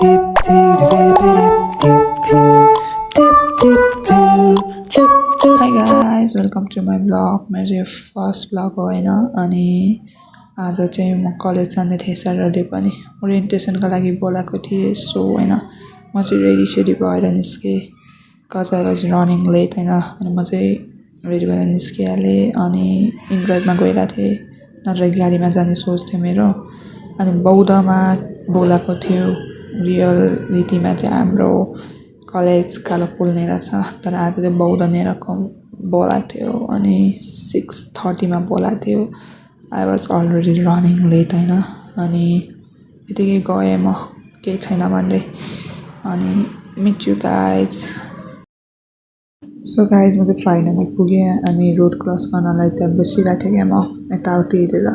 Hi guys, welcome to my vlog. मेरो चाहिँ first vlog हो हैन अनि आज चाहिँ म कलेज जाने थिएँ सटरडे पनि ओरिएन्टेसनको लागि बोलाएको थिएँ सो हैन म चाहिँ रेडी सेडी भएर निस्के cause I was running late हैन अनि म चाहिँ रेडी भएर निस्किहालेँ अनि इन्ड्राइभमा गइरहेको थिएँ नत्र गाडीमा जाने सोच थियो मेरो अनि बौद्धमा बोलाएको थियो रियलिटीमा चाहिँ हाम्रो कलेज कालो पुल्ने रहेछ तर आज चाहिँ बौद्ध नेरको बोलाएको थियो अनि 6:30 मा बोलाएको थियो I was already running late हैन अनि यतिकै गएँ म केही छैन भन्दै अनि meet you guys so guys म चाहिँ फाइनली पुगेँ अनि रोड क्रस गर्नलाई त्यहाँ बसिरहेको थिएँ क्या म यताउति हेरेर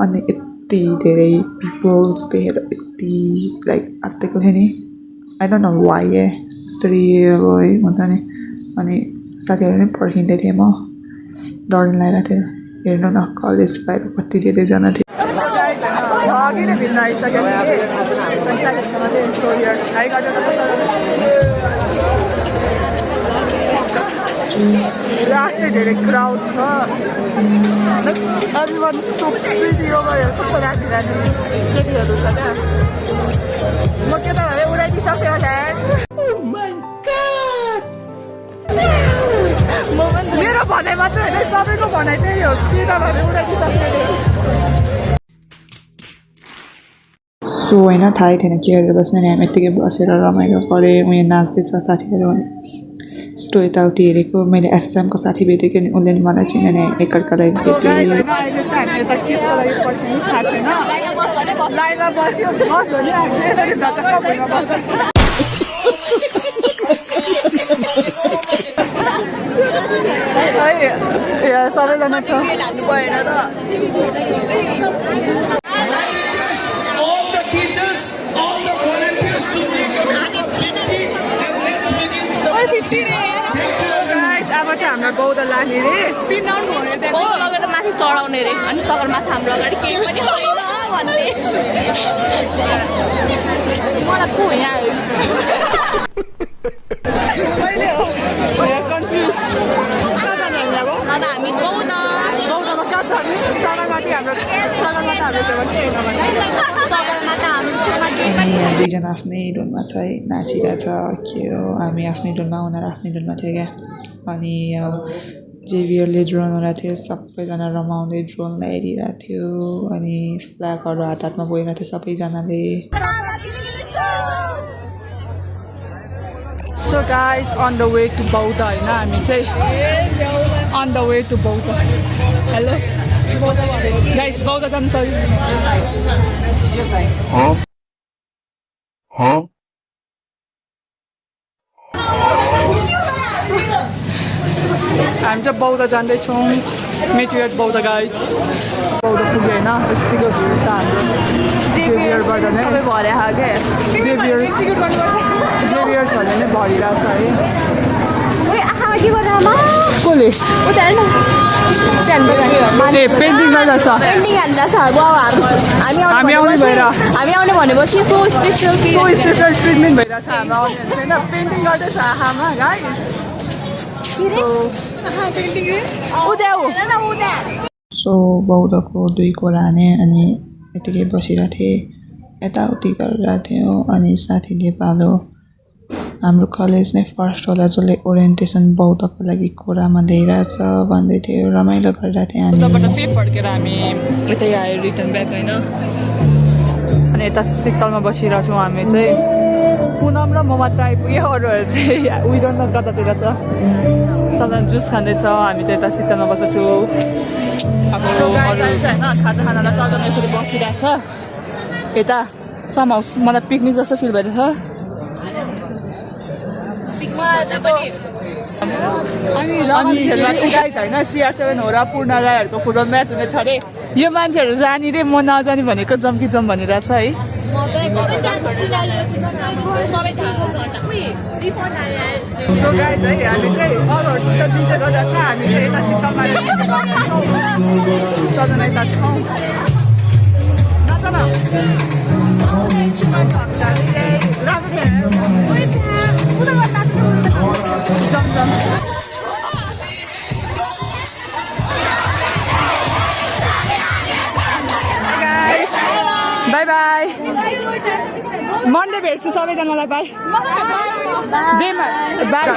अनि यति धेरै पिपल्स देखेर यति लाइक आत्तिएको थियो नि आई डोन्ट नो वाइ यस्तरी हुन्छ नि अनि साथीहरू नै पर्खिँदै थिएँ म डर लागिरहेको थियो हेर्नु न कलेज बाहिर कति धेरैजना थियो लास्टै धेरै क्राउड छ everyone so pretty over here कस्तो राखिरहने केटीहरू छ क्या म केटाहरूले उडाइदिइसक्यो होला मेरो भनाइ मात्र होइन सबैको भनाइ त्यही हो केटाहरूले उडाइदिइसक्यो सो होइन थाहै थिएन के गरेर बस्ने नि हामी यत्तिकै बसेर रमाइलो गरेँ उयो नाच्दैछ साथीहरू यस्तो यताउति हेरेको मैले एसएसएमको साथी भेटेको नि उसले नि मलाई चिनेन एकअर्कालाई भेटेँ सबैजना छ अब चाहिँ हाम्रो बौद्ध लाग्ने रे 3 राउन्ड भयो त्यहाँ लगेर माथि चढाउने रे अनि सगरमाथा हाम्रो अगाडि केही पनि होइन भन्ने मलाई को यहाँ कहिले हो कन्फ्युज कहाँ जाने हामी अब हामी बौद्धमा कहाँ छ नि सगरमाथा हाम्रो छेउमा केही पनि दुईजना आफ्नै धुनमा छ है नाचिरहेछ के हो हामी आफ्नै धुनमा उनीहरू आफ्नै धुनमा थियो क्या अनि जेभियरले ड्रोन उडाएको थियो सबैजना रमाउँदै ड्रोनलाई हेरिरहेको थियो अनि फ्ल्यागहरू हात हातमा बोइरहेको थियो सबैजनाले so guys on the way to Boudha होइन हामी चाहिँ on the way to Boudha hello guys Boudha जानु सक्यो हामी चाहिँ बौद्ध जाँदैछौँ मेटिएट बौद्ध गाइज बौद्ध पुग्यो होइन यतिको भिड छ हाम्रो जेभियरबाट नै सबै भरे क्या जेभियर छ भने नै भरिरहेको छ है कसले पेन्टिङ गर्दैछ हामी आउने भएर हामी आउने भनेपछि सो स्पेसल ट्रिटमेन्ट भइरहेछ हाम्रो अडियन्स होइन पेन्टिङ गर्दैछ आँखामा गाइज सो बौद्धको 2 कोला हाने अनि यतिकै बसिरहेको थिएँ यताउति गरिरहेको थियो अनि साथीले पालो हाम्रो कलेज नै फर्स्ट होला जसले ओरिएन्टेसन बौद्धको लागि कोरामा ल्याइरहेछ भन्दै थियो रमाइलो गरिरहेको थियौँ हामी फेरि फर्केर हामी यतै आयो रिटर्न ब्याक होइन अनि यता शीतलमा बसिरहेको छौँ हामी चाहिँ पुनम र म मात्र आइपुग्यो अरूहरू चाहिँ उइडन कतातिर छ सबजना जुस खाँदैछ हामी चाहिँ यता शीतलमा बसेको छु अब होइन खाजा खानालाई सबजना यसरी बसिरहेको छ यता सम हाउस मलाई पिकनिक जस्तो फिल भइरहेछ अनि खेल्दा चाहिँ गाइज होइन CR7 हो र पूर्ण राईहरूको फुटबल म्याच हुनेछ अरे यो मान्छेहरू जाने रे म नजाने भनेको जम्की जम भनिरहेछ है सो गाइज है हामी चाहिँ अरूहरू जुन गर्दा छ हामी चाहिँ यता शीतलमा सबजना यता छौँ नच न बाई मन्डे भेट्छु सबैजनालाई बाई डेमा बाई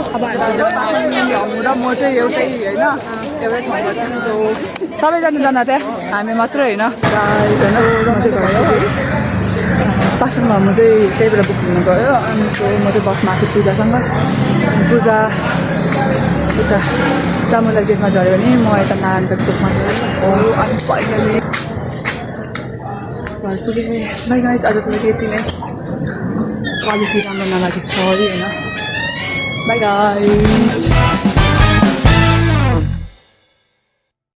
अब हामी र म चाहिँ एउटै होइन एउटै ठाउँमा छौँ सो सबैजना त्यहाँ हामी मात्रै होइन पासङ घरमा चाहिँ त्यही बेला बुक हुनु गयो अनि सो म चाहिँ बसमा आएको पूजासँग पूजा उता चामुला गेटमा झऱ्यो भने म यता नारायणगढ चोकमा गयो अनि फाइनली घर पुगेँ बाई गाइज आजको लागि यति नै क्वालिटी राम्रो नलागेको सरी होइन बाई गाइज